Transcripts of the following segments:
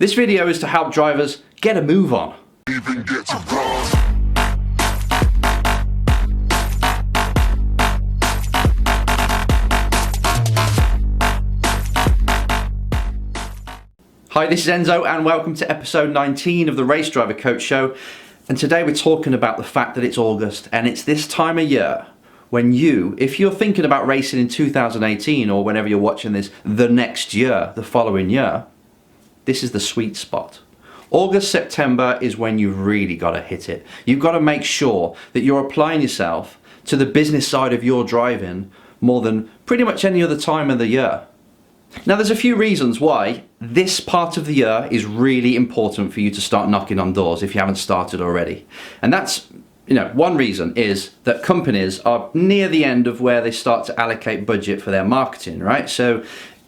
This video is to help drivers get a move on. Even get to bronze. Hi, this is Enzo and welcome to episode 19 of the Race Driver Coach Show. And today we're talking about the fact that it's August and it's this time of year when you, if you're thinking about racing in 2018 or whenever you're watching this, the next year, the following year, this is the sweet spot. August, September is when you've really got to hit it. You've got to make sure that you're applying yourself to the business side of your driving more than pretty much any other time of the year. Now there's a few reasons why this part of the year is really important for you to start knocking on doors if you haven't started already. And that's, one reason is that companies are near the end of where they start to allocate budget for their marketing, right? So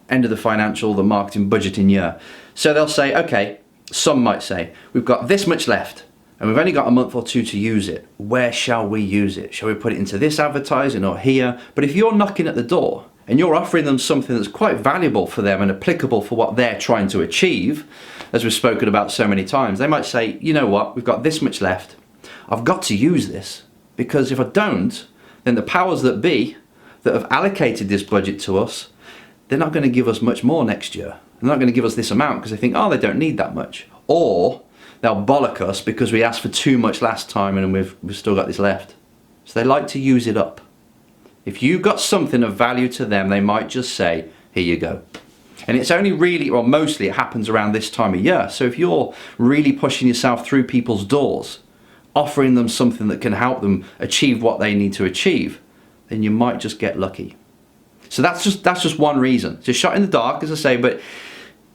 end of the marketing budgeting year. So they'll say, okay, some might say, we've got this much left and we've only got a month or two to use it. Where shall we use it? Shall we put it into this advertising or here? But if you're knocking at the door and you're offering them something that's quite valuable for them and applicable for what they're trying to achieve, as we've spoken about so many times, they might say, you know what, we've got this much left. I've got to use this because if I don't, then the powers that be that have allocated this budget to us, they're not going to give us much more next year. They're not going to give us this amount because they think, oh, they don't need that much. Or they'll bollock us because we asked for too much last time and we've still got this left. So they like to use it up. If you've got something of value to them, they might just say, here you go. And it's only really, or mostly it happens around this time of year. So if you're really pushing yourself through people's doors, offering them something that can help them achieve what they need to achieve, then you might just get lucky. So that's just one reason. It's a shot in the dark, as I say, but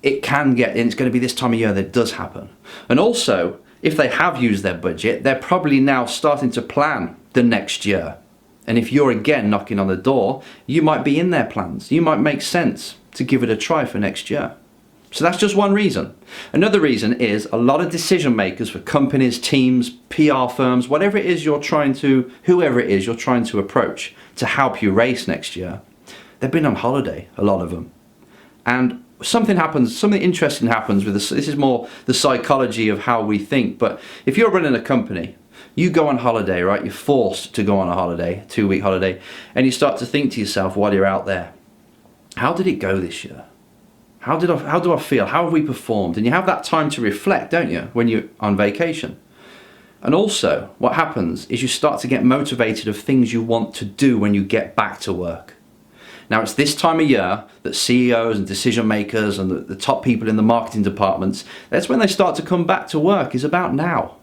it can get, and it's going to be this time of year that it does happen. And also, if they have used their budget, they're probably now starting to plan the next year. And if you're again knocking on the door, you might be in their plans. You might make sense to give it a try for next year. So that's just one reason. Another reason is a lot of decision makers for companies, teams, PR firms, whoever it is you're trying to approach to help you race next year, they've been on holiday, a lot of them. And something interesting happens with this. This is more the psychology of how we think. But if you're running a company, you go on holiday, right? You're forced to go on a holiday, 2-week holiday, and you start to think to yourself while you're out there, how did it go this year? How do I feel? How have we performed? And you have that time to reflect, don't you, when you're on vacation? And also, what happens is you start to get motivated of things you want to do when you get back to work. Now, it's this time of year that CEOs and decision makers and the top people in the marketing departments, that's when they start to come back to work, is about now.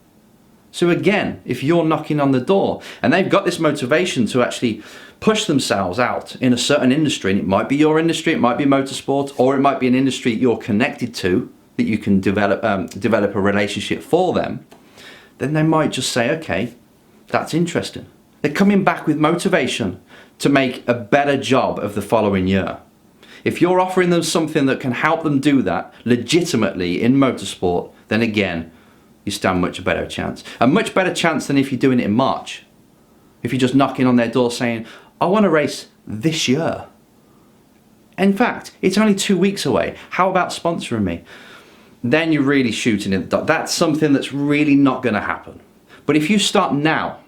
So again, if you're knocking on the door and they've got this motivation to actually push themselves out in a certain industry, and it might be your industry, it might be motorsport, or it might be an industry you're connected to that you can develop a relationship for them, then they might just say, okay, that's interesting. They're coming back with motivation to make a better job of the following year. If you're offering them something that can help them do that legitimately in motorsport, then again, you stand much better chance. A much better chance than if you're doing it in March. If you're just knocking on their door saying, I want to race this year. In fact, it's only 2 weeks away. How about sponsoring me? Then you're really shooting in the dark. That's something that's really not going to happen. But if you start now,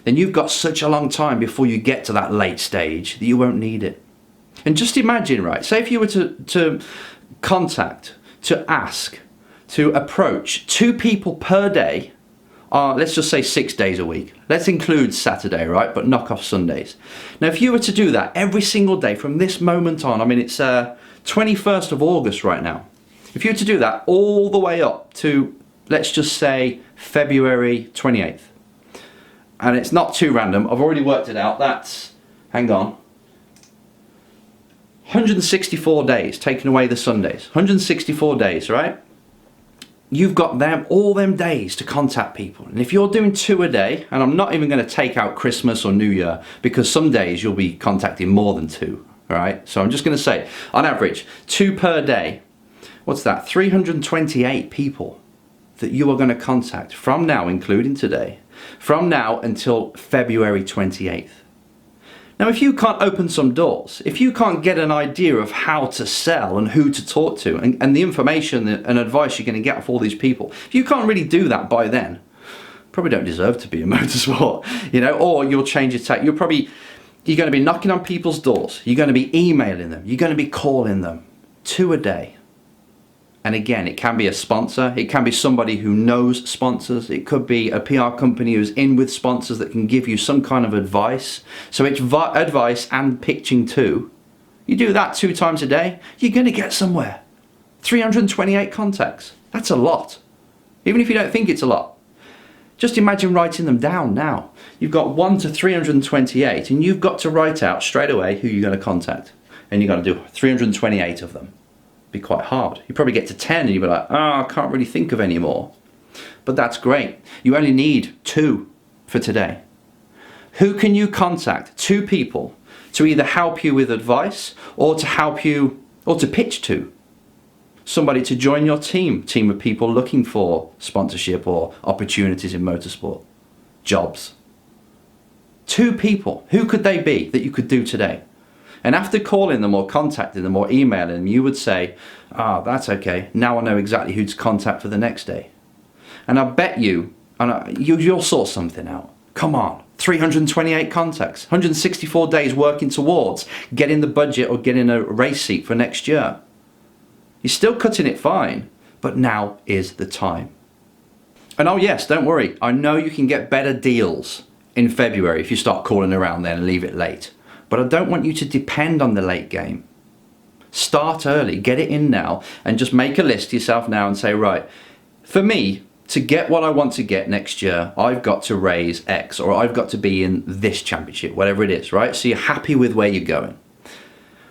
then you've got such a long time before you get to that late stage that you won't need it. And just imagine, right, say if you were to contact, to ask, to approach 2 people per day, let's just say 6 days a week. Let's include Saturday, right, but knock off Sundays. Now, if you were to do that every single day from this moment on, I mean, it's 21st of August right now. If you were to do that all the way up to, let's just say, February 28th, and it's not too random, I've already worked it out, that's, hang on, 164 days, taking away the Sundays, 164 days, right? You've got all them days to contact people. And if you're doing 2 a day, and I'm not even going to take out Christmas or New Year, because some days you'll be contacting more than 2, all right? So I'm just going to say, on average, 2 per day. What's that? 328 people that you are going to contact from now, including today, from now until February 28th. Now, if you can't open some doors, if you can't get an idea of how to sell and who to talk to and the information and advice you're going to get off all these people, if you can't really do that by then, probably don't deserve to be in motorsport, or you'll change your tack. You're going to be knocking on people's doors. You're going to be emailing them. You're going to be calling them 2 a day. And again, it can be a sponsor. It can be somebody who knows sponsors. It could be a PR company who's in with sponsors that can give you some kind of advice. So it's advice and pitching too. You do that 2 times a day, you're going to get somewhere. 328 contacts. That's a lot. Even if you don't think it's a lot. Just imagine writing them down now. You've got 1 to 328 and you've got to write out straight away who you're going to contact. And you're going to do 328 of them. Be quite hard. You probably get to 10 and you'll be like, I can't really think of any more. But that's great. You only need 2 for today. Who can you contact? 2 people to either help you with advice or to help you or to pitch to. Somebody to join your team of people looking for sponsorship or opportunities in motorsport, jobs. 2 people. Who could they be that you could do today? And after calling them or contacting them or emailing them, you would say, that's okay. Now I know exactly who to contact for the next day. And I bet you'll sort something out. Come on, 328 contacts, 164 days working towards getting the budget or getting a race seat for next year. You're still cutting it fine, but now is the time. And oh yes, don't worry. I know you can get better deals in February if you start calling around then and leave it late. But I don't want you to depend on the late game. Start early, get it in now, and just make a list to yourself now and say, right, for me, to get what I want to get next year, I've got to raise X, or I've got to be in this championship, whatever it is, right? So you're happy with where you're going.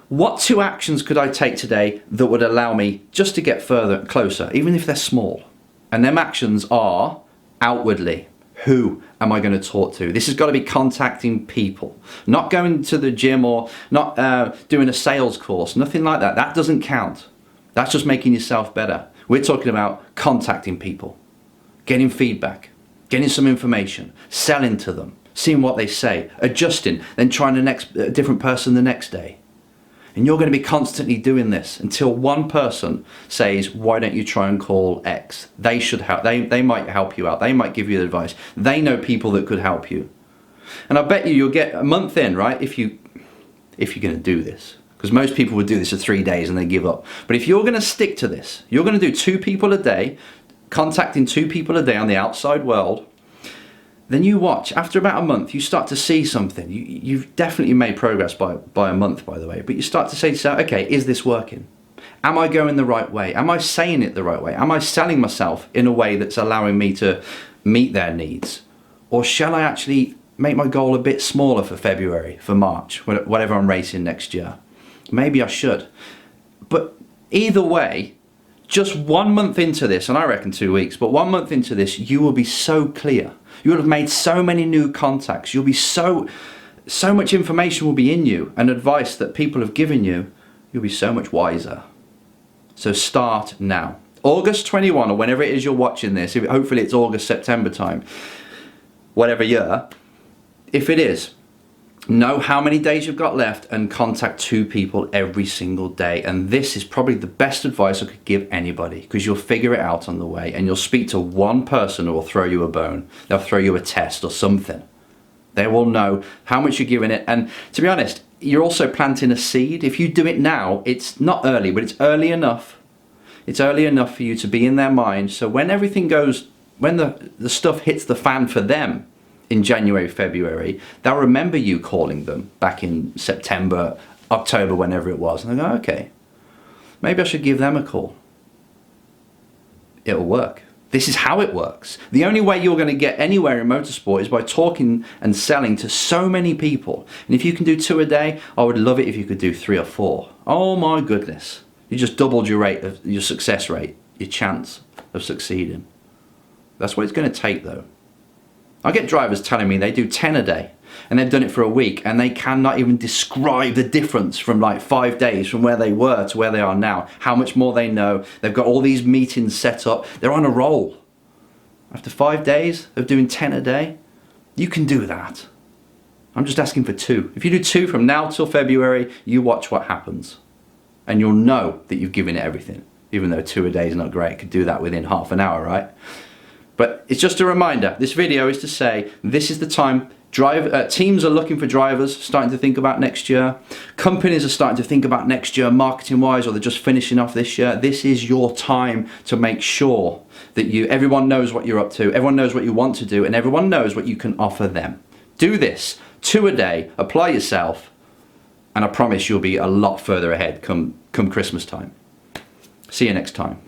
What 2 actions could I take today that would allow me just to get further, closer, even if they're small? And them actions are outwardly. Who am I going to talk to? This has got to be contacting people, not going to the gym or not doing a sales course, nothing like that. That doesn't count. That's just making yourself better. We're talking about contacting people, getting feedback, getting some information, selling to them, seeing what they say, adjusting, then trying a different person the next day. And you're going to be constantly doing this until one person says, why don't you try and call X? They should help. They might help you out. They might give you advice. They know people that could help you. And I bet you'll get a month in, right? If you're going to do this. Because most people would do this for 3 days and they give up. But if you're going to stick to this, you're going to do 2 people a day, contacting 2 people a day on the outside world, then you watch. After about a month, you start to see something. You've definitely made progress by a month, by the way. But you start to say to yourself, okay, is this working? Am I going the right way? Am I saying it the right way? Am I selling myself in a way that's allowing me to meet their needs? Or shall I actually make my goal a bit smaller for February, for March, whatever I'm racing next year? Maybe I should. But either way, just 1 month into this, and I reckon 2 weeks, but 1 month into this, you will be so clear. You will have made so many new contacts. You'll be so much information will be in you and advice that people have given you. You'll be so much wiser. So start now. August 21 or whenever it is you're watching this, hopefully it's August, September time, whatever year. If it is, know how many days you've got left and contact 2 people every single day. And this is probably the best advice I could give anybody, because you'll figure it out on the way and you'll speak to one person who will throw you a bone. They'll throw you a test or something. They will know how much you're giving it. And to be honest, you're also planting a seed. If you do it now, it's not early, but it's early enough. It's early enough for you to be in their mind. So when everything goes, when the stuff hits the fan for them, in January, February, they'll remember you calling them back in September, October, whenever it was. And they go, okay, maybe I should give them a call. It'll work. This is how it works. The only way you're going to get anywhere in motorsport is by talking and selling to so many people. And if you can do 2 a day, I would love it if you could do 3 or 4. Oh my goodness. You just doubled your success rate, your chance of succeeding. That's what it's going to take though. I get drivers telling me they do 10 a day and they've done it for a week and they cannot even describe the difference from like 5 days from where they were to where they are now, how much more they know. They've got all these meetings set up. They're on a roll. After 5 days of doing 10 a day, you can do that. I'm just asking for 2. If you do 2 from now till February, you watch what happens. And you'll know that you've given it everything. Even though 2 a day is not great, could do that within half an hour, right? But it's just a reminder. This video is to say, this is the time. Teams are looking for drivers, starting to think about next year. Companies are starting to think about next year marketing-wise, or they're just finishing off this year. This is your time to make sure that everyone knows what you're up to, everyone knows what you want to do, and everyone knows what you can offer them. Do this, 2 a day, apply yourself, and I promise you'll be a lot further ahead come Christmas time. See you next time.